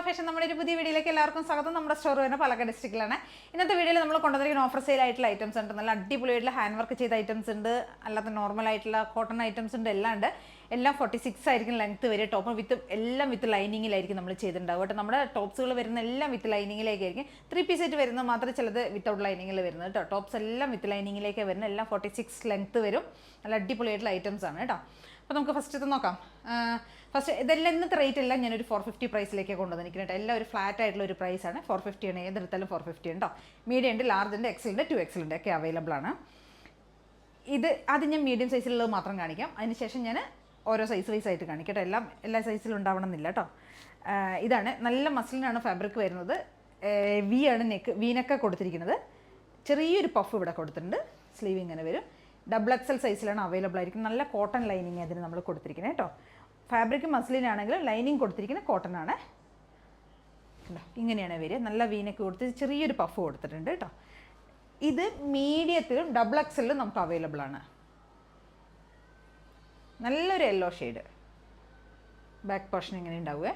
Fashion നമ്മുടെ ഒരു പുതിയ വീഡിയോയിലേക്ക് എല്ലാവർക്കും സ്വാഗതം. നമ്മുടെ സ്റ്റോർ വരുന്ന പാലക്കാട് ഡിസ്ട്രിക്റ്റിലാണ്. ഇന്നത്തെ വീഡിയോയിൽ നമ്മൾ കൊണ്ടുവന്നിരിക്കുന്ന ഓഫർ സെയിൽ ആയിട്ടുള്ള ഐറ്റംസ് ഉണ്ട്. നല്ല അടിപൊളിയായിട്ടുള്ള ഹാൻഡ് വർക്ക് ചെയ്ത ഐറ്റംസ് ഉണ്ട്, അല്ലാത്ത നോർമൽ ആയിട്ടുള്ള കോട്ടൺ ഐറ്റംസ് ഉണ്ട്, എല്ലാം ഉണ്ട്. എല്ലാം 46 ആയിരിക്കും ലെങ്ത് വരെ. ടോപ്പ് എല്ലാം വിത്ത് ലൈനിങ്ങിലായിരിക്കും നമ്മൾ ചെയ്തിട്ടുണ്ടാവും കേട്ടോ. നമ്മുടെ ടോപ്സുകൾ വരുന്ന എല്ലാം വിത്ത് ലൈനിങ്ങിലേക്കായിരിക്കും. 3 പീസ് ആയിട്ട് വരുന്നത് മാത്രമേ ചിലത് വിത്തൗട്ട് ലൈനിങ്ങിൽ വരുന്നത് കേട്ടോ. ടോപ്സ് എല്ലാം വിത്ത് ലൈനിങ്ങിലേക്ക് വരുന്നത്, എല്ലാം 46 ലെങ്ത് വരും. നല്ല അടിപൊളിയായിട്ടുള്ള ഐറ്റംസ് ആണ് കേട്ടോ. അപ്പോൾ നമുക്ക് ഫസ്റ്റ് ഇത് നോക്കാം. ഫസ്റ്റ് ഇതെല്ലാം ഇന്നത്തെ റേറ്റ് എല്ലാം ഞാനൊരു 450 പ്രൈസിലേക്ക് കൊണ്ടുവന്നിരിക്കുന്നത്. എല്ലാം ഒരു ഫ്ലാറ്റ് ആയിട്ടുള്ള ഒരു പ്രൈസാണ്. 450 ആണ്, ഏതെടുത്താലും 450 ഉണ്ടോ. മീഡിയം ഉണ്ട്, ലാർജ് ഉണ്ട്, എക്സൽ ഉണ്ട്, 2XL ഉണ്ട്, ഒക്കെ അവൈലബിൾ ആണ്. ഇത് ആദ്യം ഞാൻ മീഡിയം സൈസിലുള്ളത് മാത്രം കാണിക്കാം. അതിനുശേഷം ഞാൻ ഓരോ സൈസ് വൈസ് ആയിട്ട് കാണിക്കാം കേട്ടോ. എല്ലാ സൈസിലും ഉണ്ടാവണം എന്നില്ല കേട്ടോ. ഇതാണ് നല്ല മസ്ലിനാണ് ഫാബ്രിക് വരുന്നത്. വി ആണ് വീനൊക്കെ കൊടുത്തിരിക്കുന്നത്. ചെറിയൊരു പഫ് ഇവിടെ കൊടുത്തിട്ടുണ്ട്. സ്ലീവ് ഇങ്ങനെ വരും. XXL സൈസിലാണ് അവൈലബിൾ ആയിരിക്കും. നല്ല കോട്ടൺ ലൈനിങ് അതിന് നമ്മൾ കൊടുത്തിരിക്കുന്നത് കേട്ടോ. ഫാബ്രിക് മസ്ലിനാണെങ്കിൽ ലൈനിങ് കൊടുത്തിരിക്കുന്നത് കോട്ടൺ ആണ്. ഇങ്ങനെയാണ് വരിക. നല്ല വീനൊക്കെ കൊടുത്ത് ചെറിയൊരു പഫ് കൊടുത്തിട്ടുണ്ട് കേട്ടോ. ഇത് മീഡിയത്തിലും XXL നമുക്ക് അവൈലബിൾ ആണ്. നല്ലൊരു യെല്ലോ ഷെയ്ഡ്. ബാക്ക് പോർഷൻ ഇങ്ങനെ ഉണ്ടാവുക.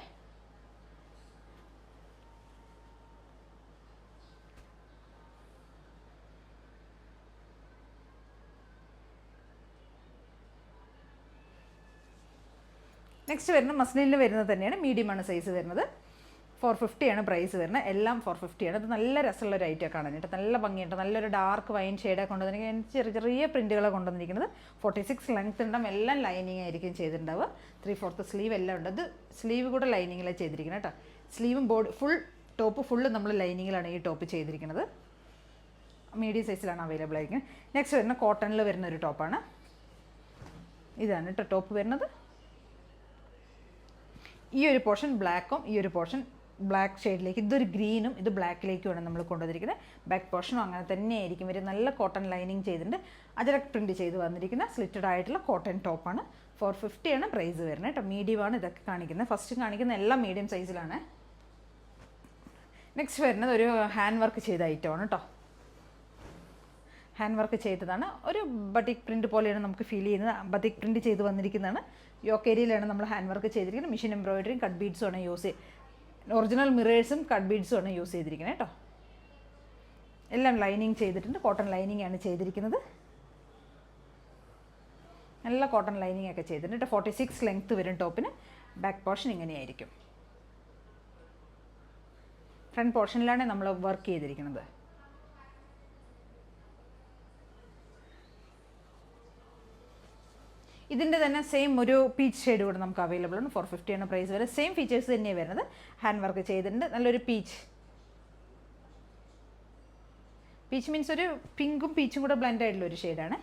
നെക്സ്റ്റ് വരുന്നത് മസ്ലിനിൽ വരുന്നത് തന്നെയാണ്. മീഡിയമാണ് സൈസ് വരുന്നത്. 450 ആണ് പ്രൈസ് വരുന്നത്. എല്ലാം 450 ആണ്. ഇത് നല്ല രസമുള്ള ഒരു ഐറ്റം കാണാനായിട്ട്. നല്ല ഭംഗിയുണ്ട്. നല്ലൊരു ഡാർക്ക് വൈൻ ഷെയ്ഡാണ് കൊണ്ടുവന്നിരിക്കുന്നത്. ചെറിയ പ്രിൻറ്റുകളാണ് കൊണ്ടുവന്നിരിക്കുന്നത്. 46 ലെങ്ത് ഉണ്ടാവും. എല്ലാം ലൈനിങ് ആയിരിക്കും ചെയ്തിട്ടുണ്ടാവുക. 3/4 സ്ലീവ് എല്ലാം ഉണ്ട്. അത് സ്ലീവ് കൂടെ ലൈനിങ്ങിലാണ് ചെയ്തിരിക്കുന്നത് കേട്ടോ. സ്ലീവും ബോഡി ടോപ്പ് ഫുള്ള് നമ്മൾ ലൈനിങ്ങിലാണ് ഈ ടോപ്പ് ചെയ്തിരിക്കുന്നത്. മീഡിയം സൈസിലാണ് അവൈലബിൾ ആയിരിക്കുന്നത്. നെക്സ്റ്റ് വരുന്ന കോട്ടണിൽ വരുന്ന ഒരു ടോപ്പാണ്. ഇതാണ് കേട്ടോ ടോപ്പ് വരുന്നത്. ഈ ഒരു പോർഷൻ ബ്ലാക്കും ഈ ഒരു പോർഷൻ ബ്ലാക്ക് ഷെയ്ഡിലേക്ക്, ഇതൊരു ഗ്രീനും ഇത് ബ്ലാക്കിലേക്കുമാണ് നമ്മൾ കൊണ്ടുവന്നിരിക്കുന്നത്. ബാക്ക് പോർഷനും അങ്ങനെ തന്നെ ആയിരിക്കും വരും. നല്ല കോട്ടൺ ലൈനിങ് ചെയ്തിട്ടുണ്ട്. അജരക് പ്രിൻറ്റ് ചെയ്ത് വന്നിരിക്കുന്ന സ്ലിറ്റഡ് ആയിട്ടുള്ള കോട്ടൺ ടോപ്പാണ്. 450 ആണ് പ്രൈസ് വരുന്നത് കേട്ടോ. മീഡിയമാണ് ഇതൊക്കെ കാണിക്കുന്നത്. ഫസ്റ്റ് കാണിക്കുന്ന എല്ലാം മീഡിയം സൈസിലാണ്. നെക്സ്റ്റ് വരുന്നത് ഒരു ഹാൻഡ് വർക്ക് ചെയ്ത ഐറ്റമാണ് കേട്ടോ. ഹാൻഡ് വർക്ക് ചെയ്തതാണ്. ഒരു ബട്ടിക് പ്രിൻറ്റ് പോലെയാണ് നമുക്ക് ഫീൽ ചെയ്യുന്നത്. ബട്ടിക് പ്രിൻറ്റ് ചെയ്ത് വന്നിരിക്കുന്നതാണ്. യോക്ക് ഏരിയയിലാണ് നമ്മൾ ഹാൻഡ് വർക്ക് ചെയ്തിരിക്കുന്നത്. മെഷീൻ എംബ്രോയിഡറിയും കട്ട് ബീഡ്സും ആണ് ഒറിജിനൽ മിറേഴ്സും കട്ട് ബീഡ്സും ആണ് യൂസ് ചെയ്തിരിക്കുന്നത് കേട്ടോ. എല്ലാം ലൈനിങ് ചെയ്തിട്ടുണ്ട്. കോട്ടൺ ലൈനിങ് ആണ് ചെയ്തിരിക്കുന്നത്. നല്ല കോട്ടൺ ലൈനിങ് ഒക്കെ ചെയ്തിട്ടുണ്ട്. 46 ലെങ്ത്ത് വരും ടോപ്പിന്. ബാക്ക് പോർഷൻ ഇങ്ങനെയായിരിക്കും. ഫ്രണ്ട് പോർഷനിലാണ് നമ്മൾ വർക്ക് ചെയ്തിരിക്കുന്നത്. ഇതിൻ്റെ തന്നെ സെയിം ഒരു പീച്ച് ഷെയ്ഡ് കൂടെ നമുക്ക് അവൈലബിൾ ആണ്. 450 ആണ് പ്രൈസ് വരെ. സെയിം ഫീച്ചേഴ്സ് തന്നെയാണ് വരുന്നത്. ഹാൻഡ് വർക്ക് ചെയ്തിട്ടുണ്ട്. നല്ലൊരു പീച്ച് മീൻസ് ഒരു പിങ്കും പീച്ചും കൂടെ ബ്ലെൻഡ് ആയിട്ടുള്ള ഒരു ഷെയ്ഡാണ്.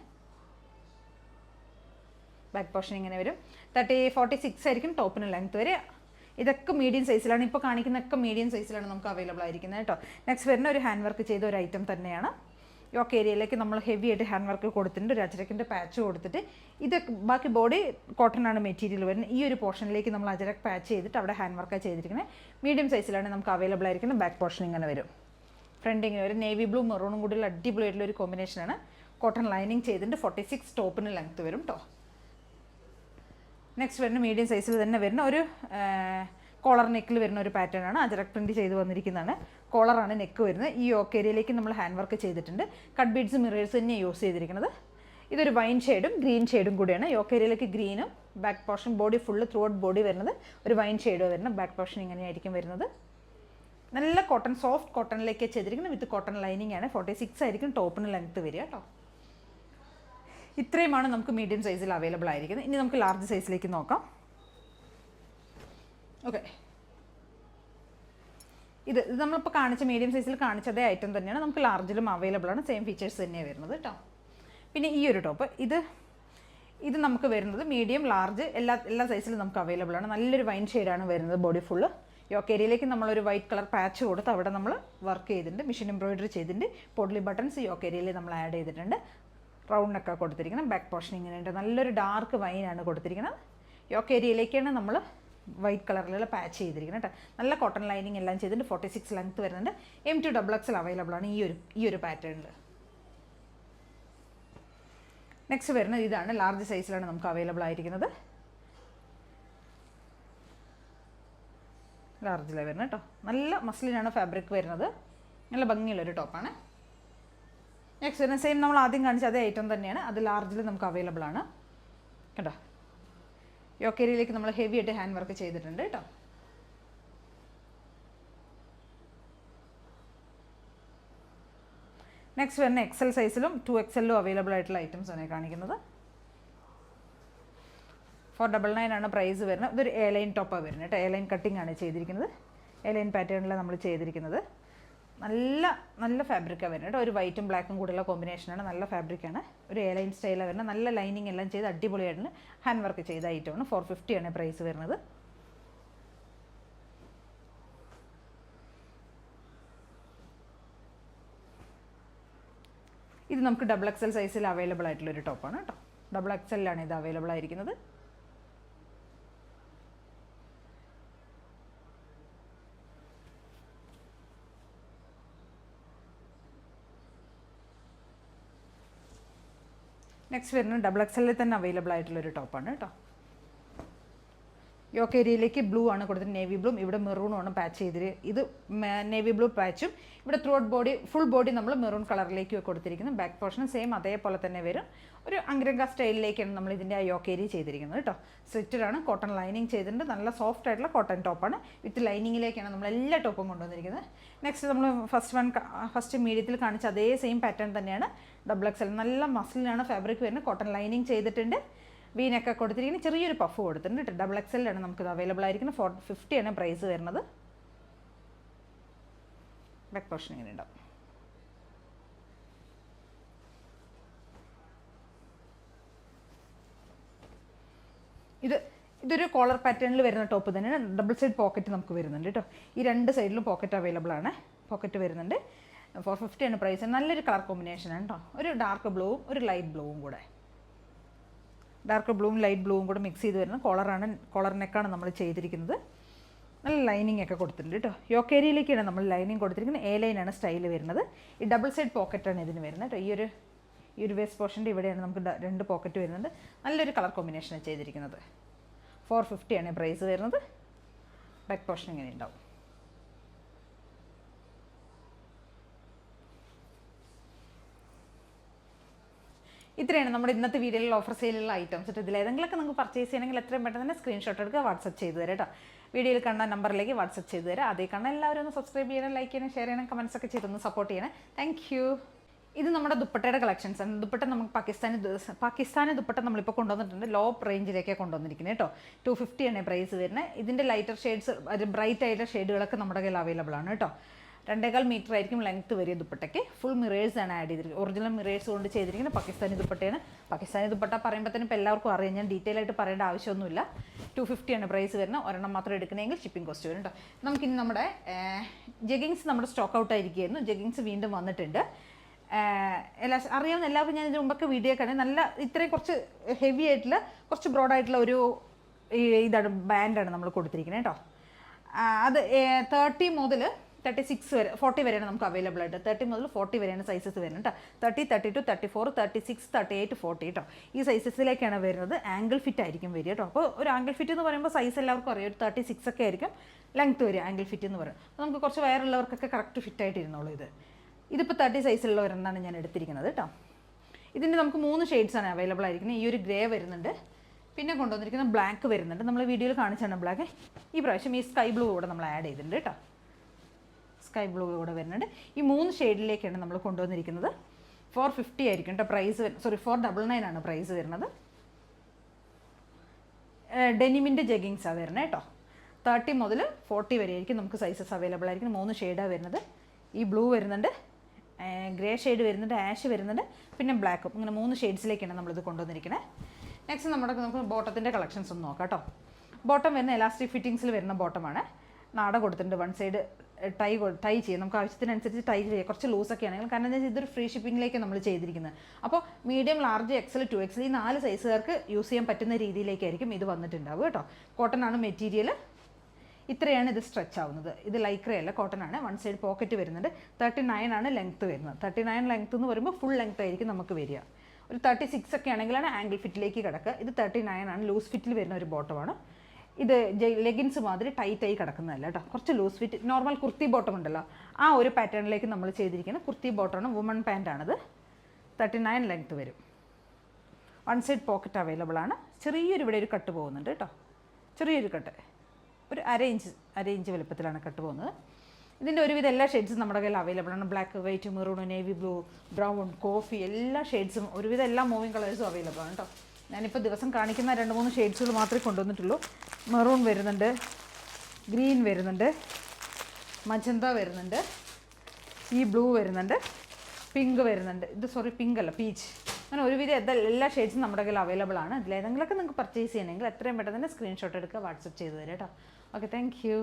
ബാക്ക് പോർഷൻ ഇങ്ങനെ വരും. 46 ആയിരിക്കും ടോപ്പിന് ലെങ്ത് വരെ. ഇതൊക്കെ മീഡിയം സൈസിലാണ്. ഇപ്പോൾ കാണിക്കുന്നതൊക്കെ മീഡിയം സൈസിലാണ് നമുക്ക് അവൈലബിൾ ആയിരിക്കുന്നത് കേട്ടോ. നെക്സ്റ്റ് വരുന്ന ഒരു ഹാൻഡ് വർക്ക് ചെയ്ത ഒരു ഐറ്റം തന്നെയാണ്. യോക്ക് ഏരിയയിലേക്ക് നമ്മൾ ഹെവി ആയിട്ട് ഹാൻഡ് വർക്ക് കൊടുത്തിട്ടുണ്ട്. ഒരു അജരക്കിൻ്റെ പാച്ച് കൊടുത്തിട്ട്, ഇത് ബാക്കി ബോഡി കോട്ടൺ ആണ് മെറ്റീരിയൽ വരുന്നത്. ഈ ഒരു പോർഷനിലേക്ക് നമ്മൾ അജരക്ക് പാച്ച് ചെയ്തിട്ട് അവിടെ ഹാൻഡ് വർക്കാണ് ചെയ്തിരിക്കുന്നത്. മീഡിയം സൈസിലാണ് നമുക്ക് അവൈലബിൾ ആയിരിക്കുന്നത്. ബാക്ക് പോർഷൻ ഇങ്ങനെ വരും. ഫ്രണ്ട് ഇങ്ങനെ ഒരു നേവി ബ്ലൂ മെറൂണും കൂടി അടിപൊളിയായിട്ടുള്ള ഒരു കോമ്പിനേഷനാണ്. കോട്ടൺ ലൈനിങ് ചെയ്തിട്ട് 46 ടോപ്പിന് ലെങ്ത്ത് വരും കേട്ടോ. നെക്സ്റ്റ് വരുന്ന മീഡിയം സൈസിൽ തന്നെ വരുന്ന ഒരു കോളർ നെക്കിൽ വരുന്ന ഒരു പാറ്റേൺ ആണ്. അജരക് പ്രിൻറ്റ് ചെയ്ത് വന്നിരിക്കുന്നതാണ്. കോളറാണ് നെക്ക് വരുന്നത്. ഈ യോക്ക് ഏരിയയിലേക്ക് നമ്മൾ ഹാൻഡ് വർക്ക് ചെയ്തിട്ടുണ്ട്. കട്ട് ബീഡ്സ് മിറേഴ്സ് തന്നെ യൂസ് ചെയ്തിരിക്കുന്നത്. ഇതൊരു വൈൻ ഷെയ്ഡും ഗ്രീൻ ഷെയ്ഡും കൂടിയാണ്. യോക്ക് ഏരിയയിലേക്ക് ഗ്രീനും back portion body full through out body വരുന്നത് ഒരു വൈൻ ഷെയ്ഡോ വരുന്നത്. ബാക്ക് പോർഷൻ ഇങ്ങനെയായിരിക്കും വരുന്നത്. നല്ല കോട്ടൺ, സോഫ്റ്റ് കോട്ടണിലേക്ക് ചെയ്തിരിക്കുന്നത്. വിത്ത് കോട്ടൺ ലൈനിങ് ആണ്. 46 ആയിരിക്കും ടോപ്പിന് ലെങ്ത്ത് വരിക കേട്ടോ. ഇത്രയുമാണ് നമുക്ക് മീഡിയം സൈസിൽ അവൈലബിൾ ആയിരിക്കുന്നത്. ഇനി നമുക്ക് ലാർജ് സൈസിലേക്ക് നോക്കാം. ഓക്കെ, ഇത് നമ്മളിപ്പോൾ കാണിച്ച മീഡിയം സൈസിൽ കാണിച്ചതേ ഐറ്റം തന്നെയാണ്. നമുക്ക് ലാർജിലും അവൈലബിൾ ആണ്. സെയിം ഫീച്ചേഴ്സ് തന്നെയാണ് വരുന്നത് കേട്ടോ. പിന്നെ ഈ ഒരു ടോപ്പ്, ഇത് നമുക്ക് വരുന്നത് മീഡിയം, ലാർജ് എല്ലാ സൈസിലും നമുക്ക് അവൈലബിൾ ആണ്. നല്ലൊരു വൈൻ ഷെയ്ഡാണ് വരുന്നത്. ബോഡി ഫുള്ള് യോക്ക് ഏരിയയിലേക്ക് നമ്മളൊരു വൈറ്റ് കളർ പാച്ച് കൊടുത്ത് അവിടെ നമ്മൾ വർക്ക് ചെയ്തിട്ടുണ്ട്. മെഷീൻ എംബ്രോയിഡറി ചെയ്തിട്ടുണ്ട്. പോട്ട്ലി ബട്ടൺസ് യോക്ക് ഏരിയയിൽ നമ്മൾ ആഡ് ചെയ്തിട്ടുണ്ട്. റൗണ്ടൊക്കെ കൊടുത്തിരിക്കുന്നത്. ബാക്ക് പോർഷൻ ഇങ്ങനെയുണ്ട്. നല്ലൊരു ഡാർക്ക് വൈനാണ് കൊടുത്തിരിക്കുന്നത്. യോക്ക് ഏരിയയിലേക്കാണ് നമ്മൾ വൈറ്റ് കളറിലുള്ള പാച്ച് ചെയ്തിരിക്കുന്നത് കേട്ടോ. നല്ല കോട്ടൺ ലൈനിങ് എല്ലാം ചെയ്തിട്ട് 46 ലെങ്ത് വരുന്നുണ്ട്. M2 XXL അവൈലബിൾ ആണ് ഈ ഒരു പാറ്റേണിൽ. നെക്സ്റ്റ് വരുന്നത് ഇതാണ്. ലാർജ് സൈസിലാണ് നമുക്ക് അവൈലബിൾ ആയിരിക്കുന്നത്. ലാർജിലാണ് വരുന്നത് കേട്ടോ. നല്ല മസ്ലിനാണ് ഫാബ്രിക് വരുന്നത്. നല്ല ഭംഗിയുള്ളൊരു ടോപ്പാണ്. നെക്സ്റ്റ് വരുന്നത് സെയിം നമ്മൾ ആദ്യം കാണിച്ച അതേ ഐറ്റം തന്നെയാണ്. അത് ലാർജിൽ നമുക്ക് അവൈലബിൾ ആണ് കേട്ടോ. യോക്കേരിയിലേക്ക് നമ്മൾ ഹെവി ആയിട്ട് ഹാൻഡ് വർക്ക് ചെയ്തിട്ടുണ്ട് കേട്ടോ. നെക്സ്റ്റ് വരുന്ന എക്സൽ സൈസിലും 2XL അവൈലബിൾ ആയിട്ടുള്ള ഐറ്റംസ് ആണ് കാണിക്കുന്നത്. 499 ആണ് പ്രൈസ് വരുന്നത്. ഇതൊരു എ ലൈൻ ടോപ്പാണ് വരുന്നത് കേട്ടോ. എ ലൈൻ കട്ടിംഗ് ആണ് ചെയ്തിരിക്കുന്നത്. എ ലൈൻ പാറ്റേണിലാണ് നമ്മൾ ചെയ്തിരിക്കുന്നത്. നല്ല നല്ല ഫാബ്രിക്കാണ് വരുന്നത് കേട്ടോ. ഒരു വൈറ്റും ബ്ലാക്കും കൂടെയുള്ള കോമ്പിനേഷനാണ്. നല്ല ഫാബ്രിക്കാണ്. ഒരു എ ലൈൻ സ്റ്റൈലാണ് വരുന്നത്. നല്ല ലൈനിങ് എല്ലാം ചെയ്ത് അടിപൊളിയായിട്ട് ഹാൻഡ് വർക്ക് ചെയ്ത ഐറ്റമാണ്. 450 ആണ് പ്രൈസ് വരുന്നത്. ഇത് നമുക്ക് XXL സൈസിൽ അവൈലബിൾ ആയിട്ടുള്ളൊരു ടോപ്പാണ് കേട്ടോ. XXL ഇത് അവൈലബിൾ ആയിരിക്കുന്നത്. നെക്സ്റ്റ് വരുന്നത് XXL തന്നെ അവൈലബിൾ ആയിട്ടുള്ളൊരു ടോപ്പാണ് കേട്ടോ. യോക്ക് ഏരിയയിലേക്ക് ബ്ലൂ ആണ് കൊടുത്തിട്ട്, നേവി ബ്ലൂ. ഇവിടെ മെറൂണും ആണ് പാച്ച് ചെയ്തിട്ട്. ഇത് നേവി ബ്ലൂ പാച്ചും ഇവിടെ through out body full body നമ്മൾ മെറൂൺ കളറിലേക്ക് കൊടുത്തിരിക്കുന്നത്. ബാക്ക് പോർഷൻ സെയിം അതേപോലെ തന്നെ വരും. ഒരു അങ്കരങ്ക സ്റ്റൈലിലേക്കാണ് നമ്മൾ ഇതിൻ്റെ ആ യോക്ക് ഏരിയ ചെയ്തിരിക്കുന്നത് കേട്ടോ. സ്ട്രിക്റ്റഡ് ആണ്. കോട്ടൺ ലൈനിങ് ചെയ്തിട്ടുണ്ട്. നല്ല സോഫ്റ്റ് ആയിട്ടുള്ള കോട്ടൺ ടോപ്പാണ്. വിത്ത് ലൈനിങ്ങിലേക്കാണ് നമ്മൾ എല്ലാ ടോപ്പും കൊണ്ടുവന്നിരിക്കുന്നത്. നെക്സ്റ്റ് നമ്മൾ ഫസ്റ്റ് മീഡിയത്തിൽ കാണിച്ച അതേ സെയിം പാറ്റേൺ തന്നെയാണ് XXL. നല്ല മസിലിനാണ് ഫാബ്രിക് വരുന്നത്. കോട്ടൺ ലൈനിങ് ചെയ്തിട്ടുണ്ട്. വീനൊക്കെ കൊടുത്തിരിക്കുന്നത്. ചെറിയൊരു പഫ് കൊടുത്തിട്ടുണ്ട് കേട്ടോ. XXL ആണ് നമുക്കിത് അവൈലബിൾ ആയിരിക്കുന്നത്. 450 ആണ് പ്രൈസ് വരുന്നത്. ബാക്ക് പോർഷൻ ഇങ്ങനെ ഉണ്ടാവും. ഇതൊരു കോളർ പാറ്റേണിൽ വരുന്ന ടോപ്പ് തന്നെയാണ്. ഡബിൾ സൈഡ് പോക്കറ്റ് നമുക്ക് വരുന്നുണ്ട് കേട്ടോ. ഈ രണ്ട് സൈഡിലും പോക്കറ്റ് അവൈലബിൾ ആണ്. പോക്കറ്റ് വരുന്നുണ്ട്. 450 ആണ് പ്രൈസ്. നല്ലൊരു കളർ കോമ്പിനേഷനാണ് കേട്ടോ. ഒരു ഡാർക്ക് ബ്ലൂവും ഒരു ലൈറ്റ് ബ്ലൂവും കൂടെ. ഡാർക്ക് ബ്ലൂവും ലൈറ്റ് ബ്ലൂവും കൂടെ മിക്സ് ചെയ്ത് വരുന്ന കോളർ നെക്കാണ് നമ്മൾ ചെയ്തിരിക്കുന്നത്. നല്ല ലൈനിങ് ഒക്കെ കൊടുത്തിട്ടുണ്ട് കേട്ടോ. യോക്ക് ഏരിയയിലേക്കാണ് നമ്മൾ ലൈനിങ് കൊടുത്തിരിക്കുന്നത്. എ ലൈനാണ് സ്റ്റൈൽ വരുന്നത്. ഈ ഡബിൾ സൈഡ് പോക്കറ്റാണ് ഇതിന് വരുന്നത് കേട്ടോ. ഈ ഒരു വേസ്റ്റ് പോർഷൻ്റെ ഇവിടെയാണ് നമുക്ക് രണ്ട് പോക്കറ്റ് വരുന്നുണ്ട്. നല്ലൊരു കളർ കോമ്പിനേഷനാണ് ചെയ്തിരിക്കുന്നത്. 450 ആണ് പ്രൈസ് വരുന്നത്. ബാക്ക് പോർഷൻ ഇങ്ങനെ ഉണ്ടാവും. ഇത്രയാണ് നമ്മുടെ ഇന്നത്തെ വീഡിയോയിൽ ഓഫർ സെയിലുള്ള ഐറ്റംസ്. ഇതിൽ ഏതെങ്കിലുമൊക്കെ നിങ്ങൾക്ക് പർച്ചേസ് ചെയ്യണമെങ്കിൽ എത്രയും പെട്ടെന്ന് തന്നെ സ്ക്രീൻഷോട്ട് എടുക്കുക, വാട്സപ്പ് ചെയ്ത് തരാം കേട്ടോ. വീഡിയോയിൽ കണ്ട നമ്പറിലേക്ക് വാട്സപ്പ് ചെയ്ത് തരാം. അതേ കാണാൻ എല്ലാവരും ഒന്ന് സബ്സ്ക്രൈബ് ചെയ്യണം, ലൈക്ക് ചെയ്യണം, ഷെയർ ചെയ്യണം, കമൻസ് ഒക്കെ ചെയ്തൊന്ന് സപ്പോർട്ട് ചെയ്യണം. Thank you. ഇത് നമ്മുടെ ദുപ്പട്ടയുടെ കളക്ഷൻസ് ആണ്. ദുപ്പട്ട നമുക്ക് പാകിസ്ഥാനി ദുപ്പട്ട നമ്മളിപ്പോൾ കൊണ്ടുവന്നിട്ടുണ്ട്. ലോ റേഞ്ചിലേക്കാണ് കൊണ്ടുവന്നിരിക്കുന്നത് കേട്ടോ. 250 ആണ് പ്രൈസ് വരുന്നത്. ഇതിൻ്റെ ലൈറ്റർ ഷെയ്ഡ്സ്, ബ്രൈറ്റ് ആയിട്ടുള്ള ഷെയ്ഡുകളൊക്കെ നമ്മുടെ കയ്യിൽ അവൈലബിൾ ആണ് കേട്ടോ. 2.25 മീറ്റർ ആയിരിക്കും ലെങ്ത്ത് വരിക ദുപ്പട്ടയ്ക്ക്. ഫുൾ മിറേഴ്സ് ആണ് ആഡ് ചെയ്തിരിക്കുന്നത്. ഒറിജിനൽ മിറേഴ്സ് കൊണ്ട് ചെയ്തിരിക്കുന്നത് പാകിസ്ഥാനി ദുപ്പട്ടയാണ്. പാകിസ്ഥാനി ദുപ്പട്ട പറയുമ്പോൾ തന്നെ ഇപ്പോൾ എല്ലാവർക്കും അറിയാം. ഞാൻ ഡീറ്റെയിൽ ആയിട്ട് പറയേണ്ട ആവശ്യമൊന്നുമില്ല. 250 ആണ് പ്രൈസ് വരുന്നത്. ഒരെണ്ണം മാത്രം എടുക്കണമെങ്കിൽ ഷിപ്പിംഗ് കോസ്റ്റ് വരും കേട്ടോ. നമുക്കിനി നമ്മുടെ ജെഗിങ്സ് നമ്മുടെ സ്റ്റോക്ക് ഔട്ട് ആയിരിക്കുകയായിരുന്നു. ജെഗിങ്സ് വീണ്ടും വന്നിട്ടുണ്ട്. അറിയാവുന്ന എല്ലാവർക്കും ഞാൻ ഇതിന് മുമ്പൊക്കെ വീഡിയോ കാണാൻ നല്ല ഇത്രയും കുറച്ച് ഹെവി ആയിട്ടുള്ള കുറച്ച് ബ്രോഡായിട്ടുള്ള ഒരു ഇതാണ് ബാൻഡാണ് നമ്മൾ കൊടുത്തിരിക്കുന്നത് കേട്ടോ. അത് 30 മുതൽ 36 വരെ 40 വരെയാണ് നമുക്ക് അവൈലബിൾ ആയിട്ട്. 30 മുതൽ 40 വരെയാണ് സൈസസ് വരുന്നത് കേട്ടോ. 30, 32, 34, 36, 38, 40 കേട്ടോ. ഈ സൈസസിലേക്കാണ് വരുന്നത്. ആംഗിൾ ഫിറ്റ് ആയിരിക്കും വരിക കേട്ടോ. അപ്പോൾ ഒരു ആംഗിൾ ഫിറ്റ് എന്ന് പറയുമ്പോൾ സൈസ് എല്ലാവർക്കും അറിയാം. ഒരു 36 ഒക്കെ ആയിരിക്കും ലെങ്ത്ത് വരിക ആംഗിൾ ഫിറ്റ് എന്ന് പറയും. അപ്പോൾ നമുക്ക് കുറച്ച് വയറുള്ളവർക്കൊക്കെ കറക്റ്റ് ഫിറ്റ് ആയിട്ട് ഇരുന്നോളൂ. ഇതിപ്പോൾ 30 സൈസിലുള്ളവരെന്നാണ് ഞാൻ എടുത്തിരിക്കുന്നത് കേട്ടോ. ഇതിൻ്റെ നമുക്ക് 3 ഷെയ്ഡ്സാണ് അവൈലബിൾ ആയിരിക്കുന്നത്. ഈ ഒരു ഗ്രേ വരുന്നുണ്ട്, പിന്നെ കൊണ്ടുവന്നിരിക്കുന്ന ബ്ലാക്ക് വരുന്നുണ്ട്. നമ്മൾ വീഡിയോയിൽ കാണിച്ചാണ് ബ്ലാക്ക്. ഈ പ്രാവശ്യം ഈ സ്കൈ ബ്ലൂ കൂടെ നമ്മൾ ആഡ് ചെയ്തിട്ടുണ്ട് കേട്ടോ. സ്കൈ ബ്ലൂ കൂടെ വരുന്നുണ്ട്. ഈ 3 ഷെയ്ഡിലേക്കാണ് നമ്മൾ കൊണ്ടുവന്നിരിക്കുന്നത്. 450 ആയിരിക്കും കേട്ടോ പ്രൈസ്. 499 ആണ് പ്രൈസ് വരുന്നത്. ഡെനിമിൻ്റെ ജെഗിങ്സാണ് വരുന്നത് കേട്ടോ. 30 മുതൽ 40 വരെ ആയിരിക്കും നമുക്ക് സൈസസ് അവൈലബിൾ ആയിരിക്കും. 3 ഷെയ്ഡാണ് വരുന്നത്. ഈ ബ്ലൂ വരുന്നുണ്ട്, ഗ്രേ ഷെയ്ഡ് വരുന്നുണ്ട്, ആഷ് വരുന്നുണ്ട്, പിന്നെ ബ്ലാക്കും. ഇങ്ങനെ 3 ഷെയ്ഡ്സിലേക്കാണ് നമ്മളിത് കൊണ്ടുവന്നിരിക്കുന്നത്. നെക്സ്റ്റ് നമുക്ക് ബോട്ടത്തിൻ്റെ കളക്ഷൻസ് ഒന്ന് നോക്കാം കേട്ടോ. ബോട്ടം വരുന്ന എലാസ്റ്റിക് ഫിറ്റിങ്സിൽ വരുന്ന ബോട്ടമാണ്. നാട കൊടുത്തിട്ടുണ്ട്. 1 സൈഡ് ടൈ ചെയ്യാം. നമുക്ക് ആവശ്യത്തിനനുസരിച്ച് ടൈ ചെയ്യാം. കുറച്ച് ലൂസൊക്കെ ആണെങ്കിൽ, കാരണം എന്താ വെച്ചാൽ ഇതൊരു ഫ്രീ ഷിപ്പിങ്ങിലേക്ക് നമ്മൾ ചെയ്തിരിക്കുന്നത്. അപ്പോൾ മീഡിയം, ലാർജ്, XL, 2XL ഈ 4 സൈസുകാർക്ക് യൂസ് ചെയ്യാൻ പറ്റുന്ന രീതിയിലേക്കായിരിക്കും ഇത് വന്നിട്ടുണ്ടാവുക കേട്ടോ. കോട്ടൺ ആണ് മെറ്റീരിയൽ. ഇത്രയാണ് ഇത് സ്ട്രെച്ച് ആവുന്നത്. ഇത് ലൈക്രയല്ല, കോട്ടൺ ആണ്. 1 സൈഡ് പോക്കറ്റ് വരുന്നുണ്ട്. 39 ആണ് ലെങ്ത്ത് വരുന്നത്. 39 ലെങ്ത്ത് എന്ന് പറയുമ്പോൾ ഫുൾ ലെങ്ത്ത് ആയിരിക്കും നമുക്ക് വരിക. ഒരു 36 ഒക്കെ ആണെങ്കിലാണ് ആംഗിൾ ഫിറ്റിലേക്ക് കിടക്കുക. ഇത് 39 ആണ്. ലൂസ് ഫിറ്റിൽ വരുന്ന ഒരു ബോട്ടമാണ്. ഇത് ലെഗിൻസ് മാതിരി ടൈറ്റായി കിടക്കുന്നതല്ല കേട്ടോ, കുറച്ച് loose fit normal kurti bottom ഉണ്ടല്ലോ ആ ഒരു പാറ്റേണിലേക്ക് നമ്മൾ ചെയ്തിരിക്കുന്ന കുർത്തി ബോട്ടമാണ്. വുമൺ പാൻ്റാണിത്. 39 ലെങ്ത്ത് വരും. 1 സൈഡ് പോക്കറ്റ് അവൈലബിൾ ആണ്. ചെറിയൊരു ഇവിടെ ഒരു കട്ട് പോകുന്നുണ്ട് കേട്ടോ, ചെറിയൊരു കട്ട്, ഒരു അര ഇഞ്ച് വലുപ്പത്തിലാണ് കട്ട് പോകുന്നത്. ഇതിൻ്റെ ഒരുവിധം എല്ലാ ഷെയ്ഡ്സും നമ്മുടെ കയ്യിൽ അവൈലബിൾ ആണ്. Black, white, maroon, navy blue, brown, coffee എല്ലാ ഷെയ്ഡ്സും ഒരുവിധം എല്ലാ മൂവിങ് കളേഴ്സും അവൈലബിൾ ആണ് കേട്ടോ. ഞാനിപ്പോൾ ദിവസം കാണിക്കുന്ന 2-3 ഷെയ്ഡ്സുകൾ മാത്രമേ കൊണ്ടുവന്നിട്ടുള്ളൂ. മെറൂൺ വരുന്നുണ്ട്, ഗ്രീൻ വരുന്നുണ്ട്, മജന്ത വരുന്നുണ്ട്, ഈ ബ്ലൂ വരുന്നുണ്ട്, പിങ്ക് വരുന്നുണ്ട്. ഇത് പിങ്ക് അല്ല, പീച്ച്. അങ്ങനെ ഒരുവിധം എല്ലാ ഷെയ്ഡ്സും നമ്മുടെ കയ്യിൽ അവൈലബിൾ ആണ്. ഇതിലേതെങ്കിലുമൊക്കെ നിങ്ങൾക്ക് പർച്ചേസ് ചെയ്യണമെങ്കിൽ എത്രയും പെട്ടെന്ന് തന്നെ സ്ക്രീൻഷോട്ട് എടുക്കുക, വാട്സപ്പ് ചെയ്ത് തരാം കേട്ടോ. Okay, thank you.